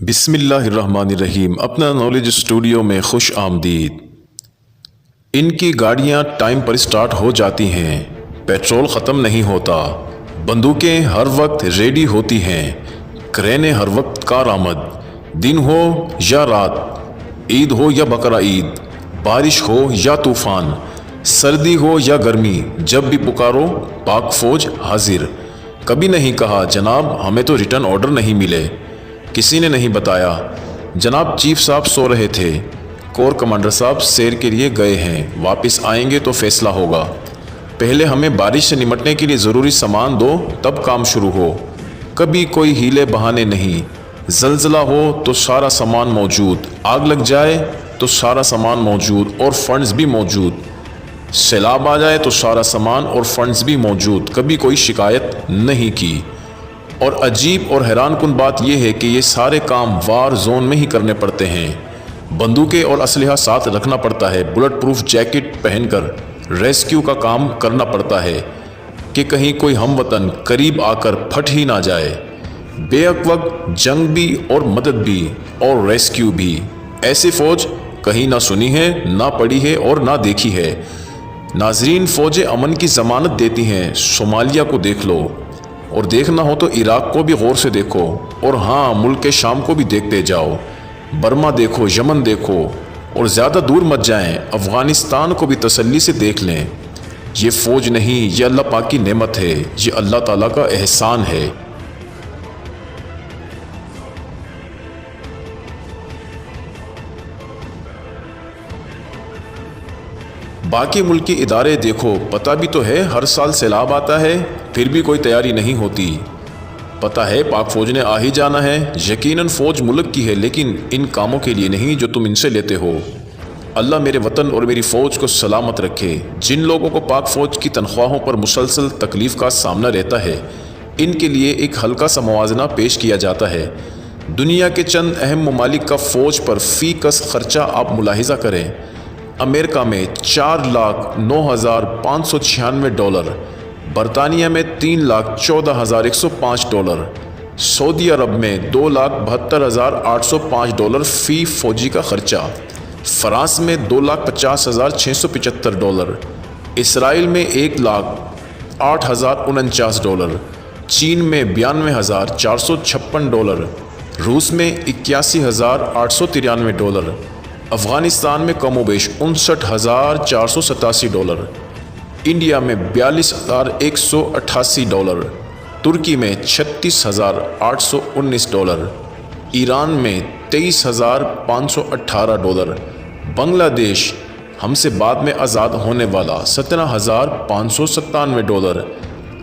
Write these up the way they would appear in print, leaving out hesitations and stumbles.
بسم اللہ الرحمن الرحیم۔ اپنا نالج اسٹوڈیو میں خوش آمدید۔ ان کی گاڑیاں ٹائم پر سٹارٹ ہو جاتی ہیں، پیٹرول ختم نہیں ہوتا، بندوقیں ہر وقت ریڈی ہوتی ہیں، کرینیں ہر وقت کارآمد، دن ہو یا رات، عید ہو یا بقرہ عید، بارش ہو یا طوفان، سردی ہو یا گرمی، جب بھی پکارو پاک فوج حاضر۔ کبھی نہیں کہا جناب ہمیں تو ریٹرن آرڈر نہیں ملے، کسی نے نہیں بتایا جناب چیف صاحب سو رہے تھے، کور کمانڈر صاحب سیر کے لیے گئے ہیں، واپس آئیں گے تو فیصلہ ہوگا، پہلے ہمیں بارش سے نمٹنے کے لیے ضروری سامان دو تب کام شروع ہو۔ کبھی کوئی ہیلے بہانے نہیں، زلزلہ ہو تو سارا سامان موجود، آگ لگ جائے تو سارا سامان موجود اور فنڈز بھی موجود، سیلاب آ جائے تو سارا سامان اور فنڈز بھی موجود، کبھی کوئی شکایت نہیں کی۔ اور عجیب اور حیران کن بات یہ ہے کہ یہ سارے کام وار زون میں ہی کرنے پڑتے ہیں، بندوقیں اور اسلحہ ساتھ رکھنا پڑتا ہے، بلٹ پروف جیکٹ پہن کر ریسکیو کا کام کرنا پڑتا ہے کہ کہیں کوئی ہم وطن قریب آ کر پھٹ ہی نہ جائے۔ بے وقت جنگ بھی اور مدد بھی اور ریسکیو بھی، ایسی فوج کہیں نہ سنی ہے، نہ پڑھی ہے اور نہ دیکھی ہے۔ ناظرین، فوجیں امن کی ضمانت دیتی ہیں، صومالیہ کو دیکھ لو، اور دیکھنا ہو تو عراق کو بھی غور سے دیکھو، اور ہاں ملک شام کو بھی دیکھتے جاؤ، برما دیکھو، یمن دیکھو، اور زیادہ دور مت جائیں، افغانستان کو بھی تسلی سے دیکھ لیں۔ یہ فوج نہیں، یہ اللہ پاک کی نعمت ہے، یہ اللہ تعالیٰ کا احسان ہے۔ باقی ملکی ادارے دیکھو، پتہ بھی تو ہے ہر سال سیلاب آتا ہے، پھر بھی کوئی تیاری نہیں ہوتی، پتہ ہے پاک فوج نے آ ہی جانا ہے، یقیناً فوج ملک کی ہے لیکن ان کاموں کے لیے نہیں جو تم ان سے لیتے ہو۔ اللہ میرے وطن اور میری فوج کو سلامت رکھے۔ جن لوگوں کو پاک فوج کی تنخواہوں پر مسلسل تکلیف کا سامنا رہتا ہے، ان کے لیے ایک ہلکا سا موازنہ پیش کیا جاتا ہے۔ دنیا کے چند اہم ممالک کا فوج پر فی کس خرچہ آپ ملاحظہ کریں۔ امریکہ میں 4,09,596 ڈالر، برطانیہ میں 3,14,105 ڈالر، سعودی عرب میں 2,72,805 ڈالر فی فوجی کا خرچہ، فرانس میں 2,50,675 ڈالر، اسرائیل میں 1,08,049 ڈالر، چین میں 92,456 ڈالر، روس میں 81,893 ڈالر، افغانستان میں کم و بیش 59,487 ڈالر، انڈیا میں 42,188 ڈالر، ترکی میں 36,819 ڈالر، ایران میں 23,518 ڈالر، بنگلہ دیش ہم سے بعد میں آزاد ہونے والا 17,597 ڈالر۔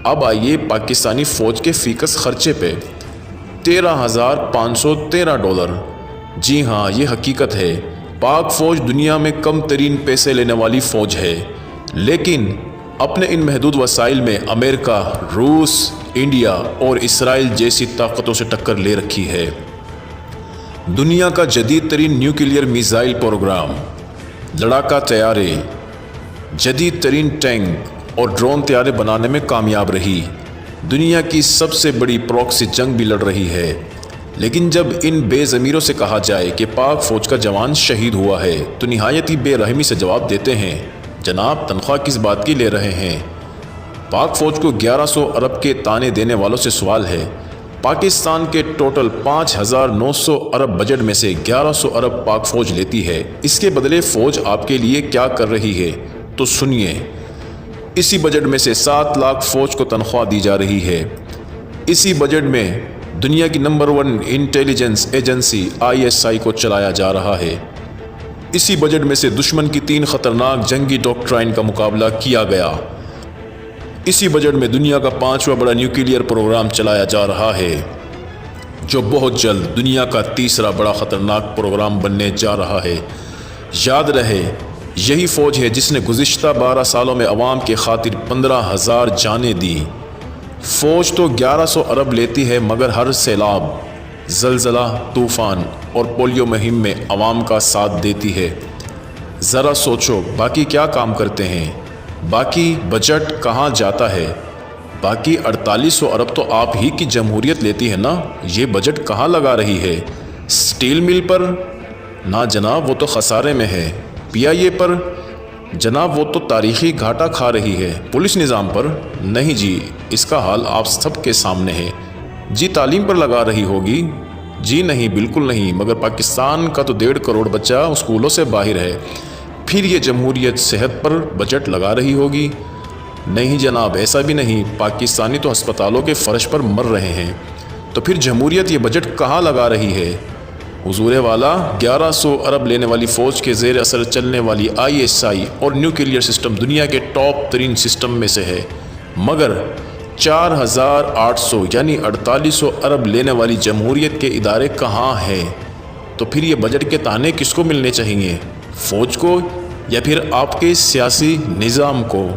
اب آئیے پاکستانی فوج کے فیکس خرچے پہ، 13,513 ڈالر۔ جی ہاں، یہ حقیقت ہے، پاک فوج دنیا میں کم ترین پیسے لینے والی فوج ہے، لیکن اپنے ان محدود وسائل میں امریکہ، روس، انڈیا اور اسرائیل جیسی طاقتوں سے ٹکر لے رکھی ہے۔ دنیا کا جدید ترین نیوکلیئر میزائل پروگرام، لڑاکا طیارے، جدید ترین ٹینک اور ڈرون طیارے بنانے میں کامیاب رہی، دنیا کی سب سے بڑی پراکسی جنگ بھی لڑ رہی ہے۔ لیکن جب ان بے ضمیروں سے کہا جائے کہ پاک فوج کا جوان شہید ہوا ہے تو نہایت ہی بے رحمی سے جواب دیتے ہیں، جناب تنخواہ کس بات کی لے رہے ہیں؟ پاک فوج کو 1100 ارب کے تانے دینے والوں سے سوال ہے۔ پاکستان کے ٹوٹل 5,900 ارب بجٹ میں سے 1100 ارب پاک فوج لیتی ہے، اس کے بدلے فوج آپ کے لیے کیا کر رہی ہے؟ تو سنیے، اسی بجٹ میں سے 7 لاکھ فوج کو تنخواہ دی جا رہی ہے۔ اسی بجٹ میں دنیا کی نمبر 1 انٹیلیجنس ایجنسی ISI کو چلایا جا رہا ہے۔ اسی بجٹ میں سے دشمن کی 3 خطرناک جنگی ڈاکٹرائن کا مقابلہ کیا گیا۔ اسی بجٹ میں دنیا کا 5واں بڑا نیوکلیئر پروگرام چلایا جا رہا ہے، جو بہت جلد دنیا کا 3را بڑا خطرناک پروگرام بننے جا رہا ہے۔ یاد رہے، یہی فوج ہے جس نے گزشتہ 12 سالوں میں عوام کے خاطر 15,000 جانیں دی۔ فوج تو 1100 ارب لیتی ہے، مگر ہر سیلاب، زلزلہ، طوفان اور پولیو مہم میں عوام کا ساتھ دیتی ہے۔ ذرا سوچو باقی کیا کام کرتے ہیں؟ باقی بجٹ کہاں جاتا ہے؟ باقی 4800 ارب تو آپ ہی کی جمہوریت لیتی ہے نا، یہ بجٹ کہاں لگا رہی ہے؟ اسٹیل مل پر نہ جناب، وہ تو خسارے میں ہے۔ پی آئی اے پر جناب، وہ تو تاریخی گھاٹا کھا رہی ہے۔ پولیس نظام پر نہیں جی، اس کا حال آپ سب کے سامنے ہے۔ جی تعلیم پر لگا رہی ہوگی؟ جی نہیں، بالکل نہیں، مگر پاکستان کا تو 1.5 کروڑ بچہ اسکولوں سے باہر ہے۔ پھر یہ جمہوریت صحت پر بجٹ لگا رہی ہوگی؟ نہیں جناب، ایسا بھی نہیں، پاکستانی تو ہسپتالوں کے فرش پر مر رہے ہیں۔ تو پھر جمہوریت یہ بجٹ کہاں لگا رہی ہے؟ حضور والا، 1100 ارب لینے والی فوج کے زیر اثر چلنے والی ISI اور نیوکلیئر سسٹم دنیا کے ٹاپ ترین سسٹم میں سے ہے، مگر 4800 یعنی 4800 ارب لینے والی جمہوریت کے ادارے کہاں ہیں؟ تو پھر یہ بجٹ کے تانے کس کو ملنے چاہیے؟ فوج کو یا پھر آپ کے سیاسی نظام کو؟